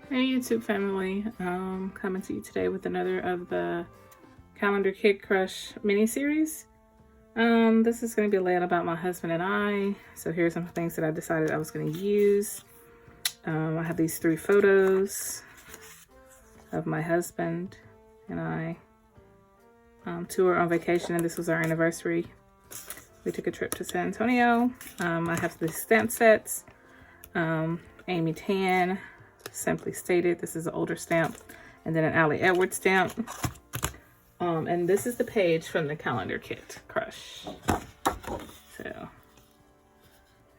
Hey YouTube family, coming to you today with another of the Calendar Kid Crush mini-series. This is going to be a layout about my husband and I. So here's some things that I decided I was going to use. I have these 3 photos of my husband and I. 2 are on vacation and this was our anniversary. We took a trip to San Antonio. I have the stamp sets. Amy Tan, Simply Stated. This is an older stamp. And then an Allie Edwards stamp. And this is the page from the Calendar Kit Crush. So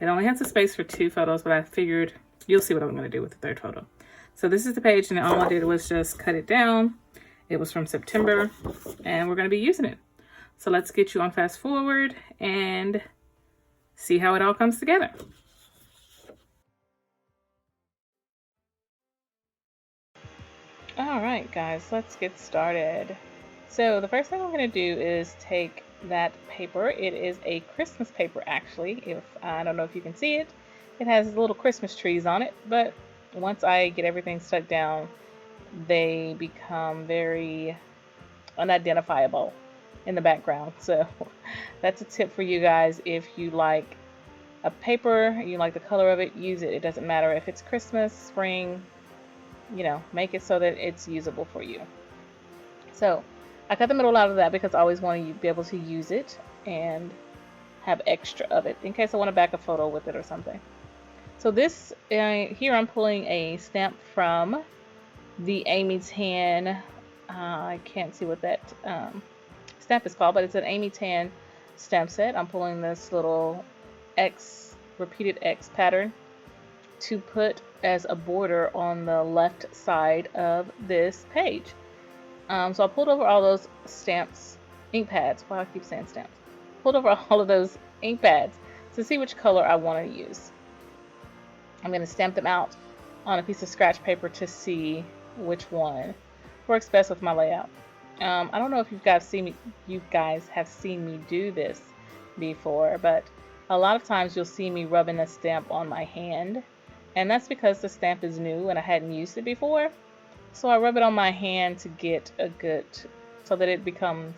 it only has a space for 2 photos, but I figured you'll see what I'm going to do with the 3rd photo. So this is the page, and all I did was just cut it down. It was from September, and we're going to be using it. So let's get you on fast forward and see how it all comes together. All right, guys, let's get started. So the first thing I'm going to do is take that paper. It is a Christmas paper, actually. I don't know if you can see it. It has little Christmas trees on it, but once I get everything stuck down, they become very unidentifiable in the background. So that's a tip for you guys. If you like a paper, you like the color of it, use it. It doesn't matter if it's Christmas, spring, make it so that it's usable for you. So I cut the middle out of that because I always want to be able to use it and have extra of it in case I want to back a photo with it or something. So this, here I'm pulling a stamp from the Amy Tan, I can't see what that stamp is called, but it's an Amy Tan stamp set. I'm pulling this little repeated X pattern to put as a border on the left side of this page. So I pulled over all those stamps, ink pads. Why I keep saying stamps? Pulled over all of those ink pads to see which color I want to use. I'm going to stamp them out on a piece of scratch paper to see which one works best with my layout. I don't know if you guys have seen me do this before, but a lot of times you'll see me rubbing a stamp on my hand, and that's because the stamp is new and I hadn't used it before. So I rub it on my hand to get so that it becomes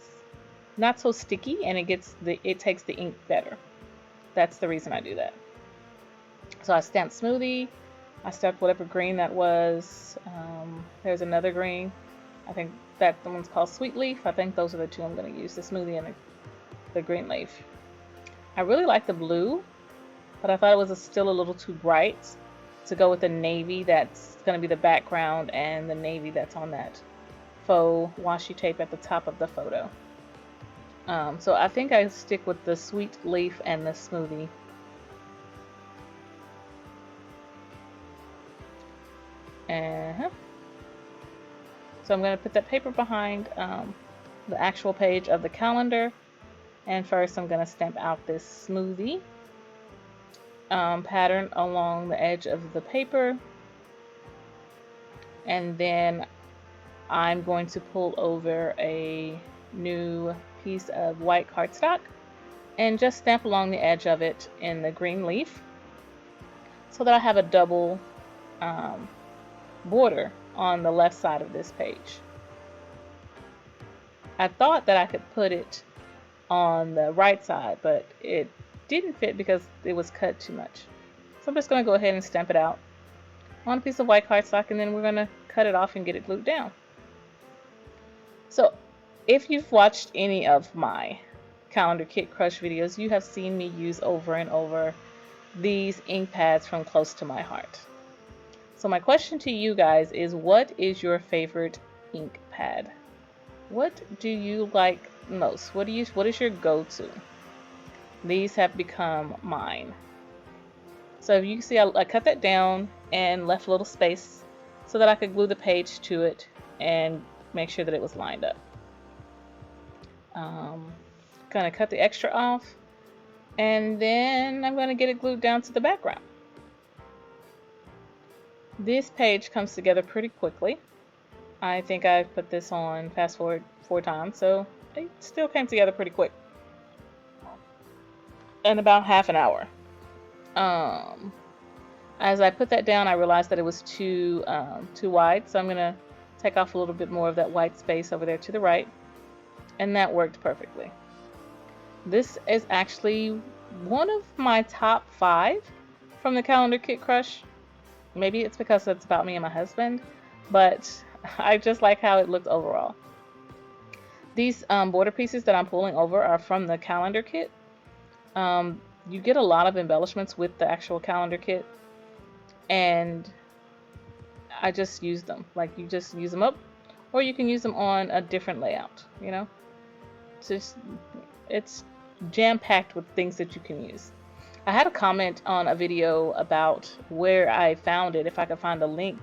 not so sticky and it takes the ink better. That's the reason I do that. So I stamped Smoothie. I stamped whatever green that was. There's another green. I think that the one's called Sweet Leaf. I think those are the 2 I'm going to use, the Smoothie and the green leaf. I really like the blue, but I thought it was still a little too bright to go with the navy that's going to be the background and the navy that's on that faux washi tape at the top of the photo. So I think I stick with the Sweet Leaf and the Smoothie. So I'm going to put that paper behind the actual page of the calendar. And first I'm going to stamp out this Smoothie pattern along the edge of the paper. And then I'm going to pull over a new piece of white cardstock and just stamp along the edge of it in the green leaf so that I have a double border on the left side of this page. I thought that I could put it on the right side, but it didn't fit because it was cut too much. So I'm just going to go ahead and stamp it out on a piece of white cardstock, and then we're going to cut it off and get it glued down. So if you've watched any of my Calendar Kit Crush videos, you have seen me use over and over these ink pads from Close to My Heart. So my question to you guys is, what is your favorite ink pad? What do you like most? What is your go-to? These have become mine. So if you can see, I cut that down and left a little space so that I could glue the page to it and make sure that it was lined up. Gonna cut the extra off, and then I'm gonna get it glued down to the background. This page comes together pretty quickly. I think I put this on fast forward 4 times, so it still came together pretty quick. In about half an hour. As I put that down, I realized that it was too wide, so I'm gonna take off a little bit more of that white space over there to the right, and that worked perfectly. This is actually one of my top 5 from the Calendar Kit Crush. Maybe it's because it's about me and my husband, but I just like how it looked overall. These border pieces that I'm pulling over are from the calendar kit. You get a lot of embellishments with the actual calendar kit, and I just use them. Like, you just use them up, or you can use them on a different layout, you know? It's jam-packed with things that you can use. I had a comment on a video about where I found it, if I could find a link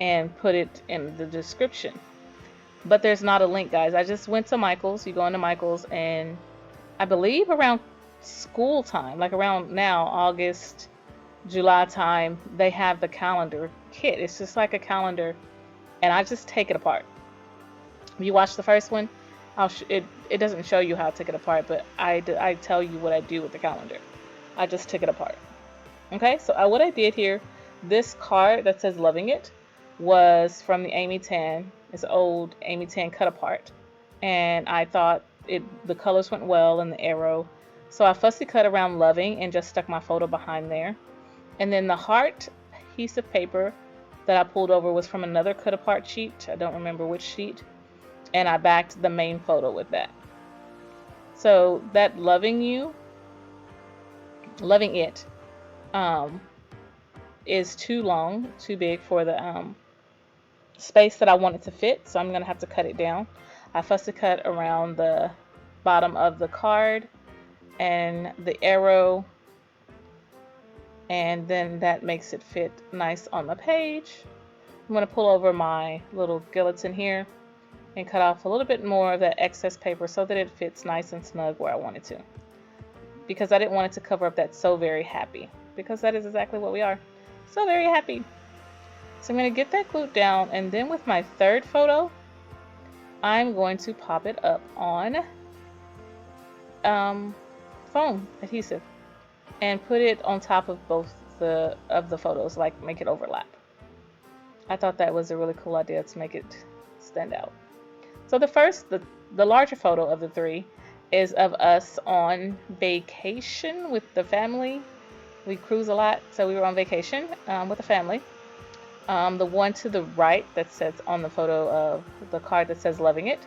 and put it in the description. But there's not a link, guys. I just went to Michael's. You go into Michael's, and I believe around school time, like around now, August, July time, they have the calendar kit. It's just like a calendar, and I just take it apart. If you watch the first one, it doesn't show you how to take it apart, but I tell you what I do with the calendar. I just took it apart. Okay, so what I did here, this card that says "Loving It" was from the Amy Tan. It's an old Amy Tan cut apart, and I thought the colors went well in the arrow, so I fussy cut around "Loving" and just stuck my photo behind there. And then the heart piece of paper that I pulled over was from another cut apart sheet. I don't remember which sheet, and I backed the main photo with that. So that "Loving You," "Loving It," is too long, too big for the space that I want it to fit, so I'm gonna have to cut it down. I fussy cut around the bottom of the card and the arrow, and then that makes it fit nice on the page. I'm gonna pull over my little guillotine here and cut off a little bit more of that excess paper so that it fits nice and snug where I want it to, because I didn't want it to cover up that "So Very Happy," because that is exactly what we are. So very happy. So I'm going to get that glued down, and then with my third photo, I'm going to pop it up on foam adhesive and put it on top of both of the photos, like make it overlap. I thought that was a really cool idea to make it stand out. So the larger photo of the 3 is of us on vacation with the family. We cruise a lot, so we were on vacation with the family. The one to the right that says on the photo of the card that says "Loving It"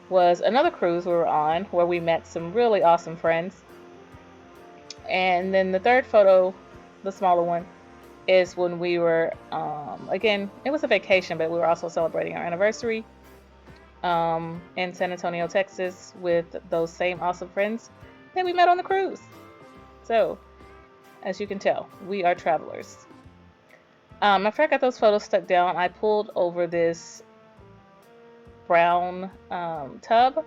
was another cruise we were on, where we met some really awesome friends. And then the third photo, the smaller one, is when we were, again, it was a vacation, but we were also celebrating our anniversary in San Antonio, Texas, with those same awesome friends that we met on the cruise. So, as you can tell, we are travelers. After I got those photos stuck down, I pulled over this brown tub,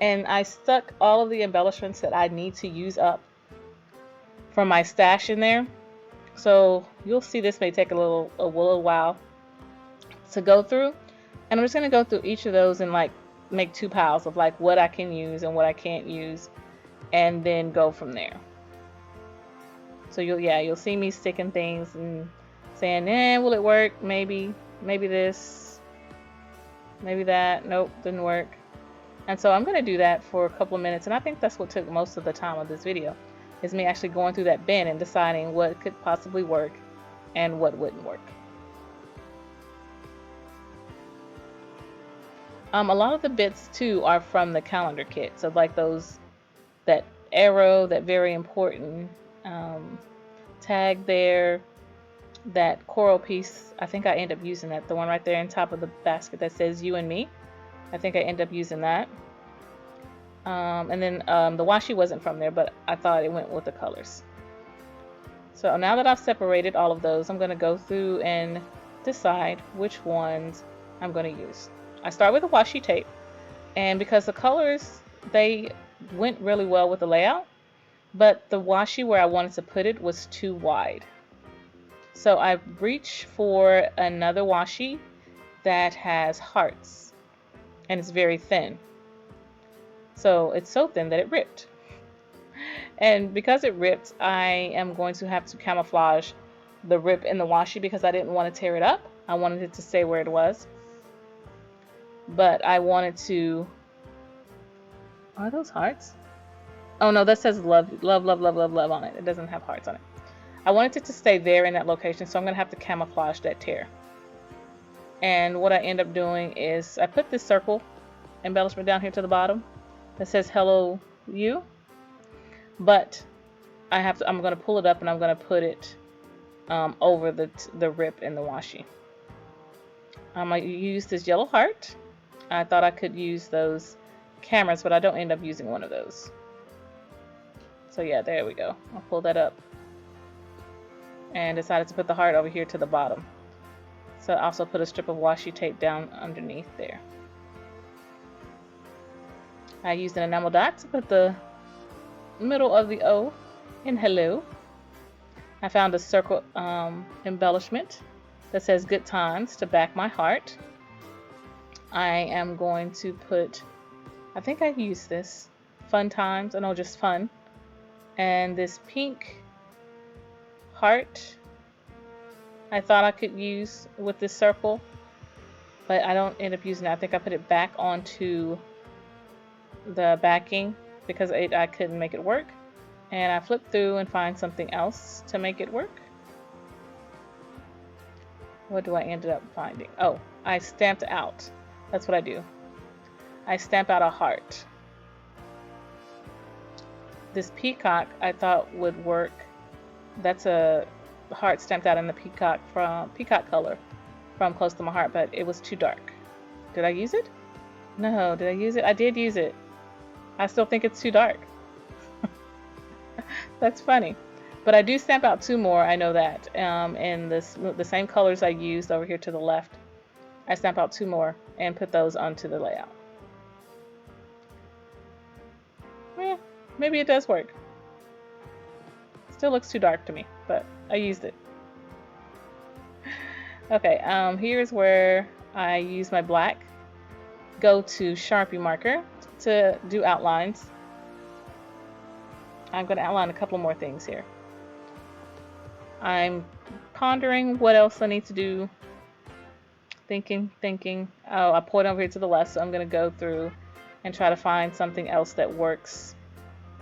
and I stuck all of the embellishments that I need to use up from my stash in there. So you'll see this may take a little while to go through, and I'm just gonna go through each of those and like make 2 piles of like what I can use and what I can't use, and then go from there. So you'll see me sticking things and saying, will it work? Maybe this, maybe that. Nope, didn't work. And so I'm going to do that for a couple of minutes, and I think that's what took most of the time of this video, is me actually going through that bin and deciding what could possibly work and what wouldn't work. A lot of the bits too are from the calendar kit, so like that arrow, that very important tag there, that coral piece. I think I end up using that, the one right there on top of the basket that says "You and Me." I think I end up using that. And then the washi wasn't from there, but I thought it went with the colors. So now that I've separated all of those, I'm going to go through and decide which ones I'm going to use. I start with the washi tape, and because the colors, they went really well with the layout, but the washi where I wanted to put it was too wide. So I reached for another washi that has hearts, and it's very thin. So it's so thin that it ripped. And because it ripped, I am going to have to camouflage the rip in the washi because I didn't want to tear it up. I wanted it to stay where it was. But I wanted to... Are those hearts? Oh no, that says love, love, love, love, love, love on it. It doesn't have hearts on it. I wanted it to stay there in that location, so I'm going to have to camouflage that tear. And what I end up doing is I put this circle embellishment down here to the bottom that says hello you, but I'm going to pull it up and I'm going to put it over the rip in the washi. I use this yellow heart. I thought I could use those cameras, but I don't end up using one of those. So yeah, there we go. I'll pull that up and decided to put the heart over here to the bottom. So I also put a strip of washi tape down underneath there. I used an enamel dot to put the middle of the O in hello. I found a circle embellishment that says good times to back my heart. I am going to put, I think I used this, fun times, I know, just fun. And this pink heart I thought I could use with this circle, but I don't end up using it. I think I put it back onto the backing because I couldn't make it work. And I flip through and find something else to make it work. What do I end up finding? Oh, I stamped out. That's what I do. I stamp out a heart. This peacock I thought would work. That's a heart stamped out in the peacock color from Close to My Heart, but it was too dark. Did I use it? No, did I use it? I did use it. I still think it's too dark. That's funny. But I do stamp out 2 more, I know that. And the same colors I used over here to the left, I stamp out 2 more and put those onto the layout. Maybe it does work. Still looks too dark to me, but I used it. Okay, here's where I use my black go-to Sharpie marker to do outlines. I'm going to outline a couple more things here. I'm pondering what else I need to do. Thinking. Oh, I point over here to the left, so I'm going to go through and try to find something else that works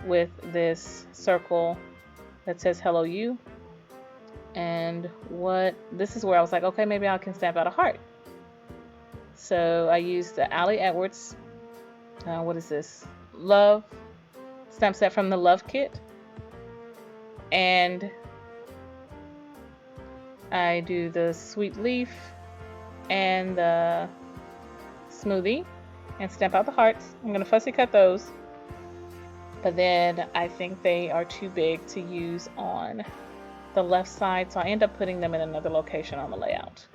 with this circle that says hello you. And this is where I was like, okay, maybe I can stamp out a heart. So I used the Ali Edwards, what is this? Love stamp set from the Love Kit. And I do the Sweet Leaf and the Smoothie and stamp out the hearts. I'm going to fussy cut those. But then I think they are too big to use on the left side, so I end up putting them in another location on the layout.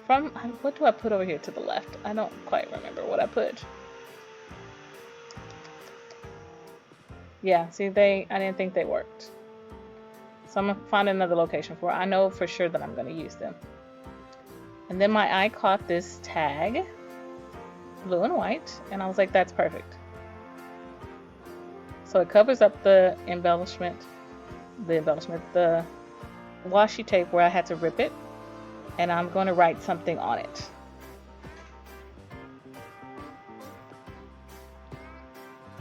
What do I put over here to the left? I don't quite remember what I put. Yeah, see, I didn't think they worked. So I'm going to find another location for it. I know for sure that I'm going to use them. And then my eye caught this tag, blue and white, and I was like, that's perfect. So it covers up the washi tape where I had to rip it, and I'm going to write something on it.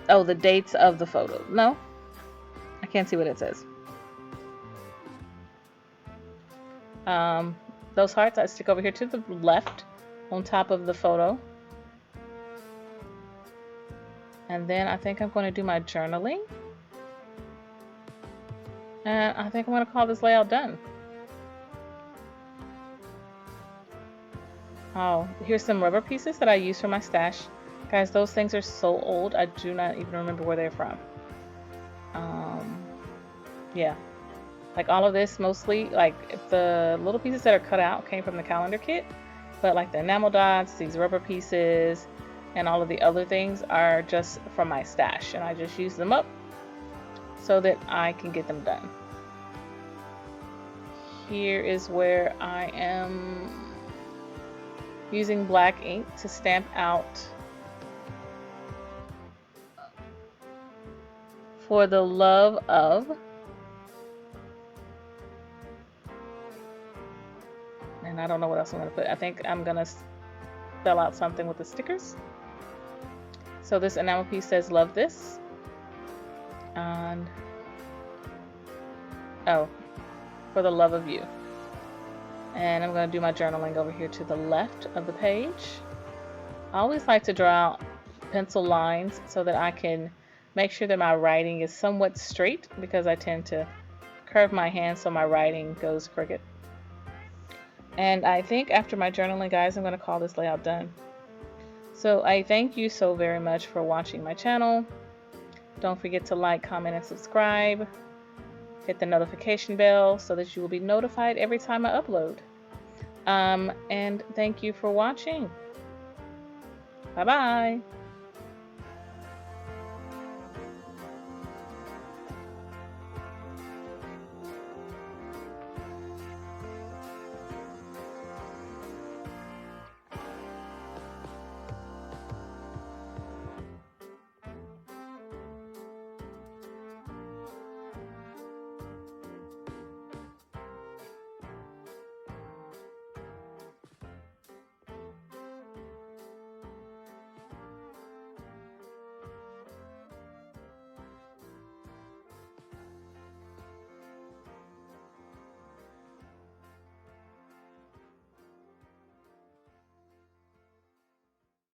Oh, the dates of the photo. No, I can't see what it says. Those hearts I stick over here to the left on top of the photo. And then I think I'm going to do my journaling. And I think I'm going to call this layout done. Oh, here's some rubber pieces that I use for my stash. Guys, those things are so old, I do not even remember where they're from. Yeah. Like all of this, mostly, like the little pieces that are cut out came from the calendar kit. But like the enamel dots, these rubber pieces, and all of the other things are just from my stash. And I just use them up so that I can get them done. Here is where I am using black ink to stamp out For the Love of. I don't know what else I'm going to put. I think I'm going to spell out something with the stickers. So this enamel piece says love this. And oh, for the love of you. And I'm going to do my journaling over here to the left of the page. I always like to draw out pencil lines so that I can make sure that my writing is somewhat straight, because I tend to curve my hand so my writing goes crooked. And I think after my journaling, guys, I'm going to call this layout done. So I thank you so very much for watching my channel. Don't forget to like, comment, and subscribe. Hit the notification bell so that you will be notified every time I upload. And thank you for watching. Bye-bye.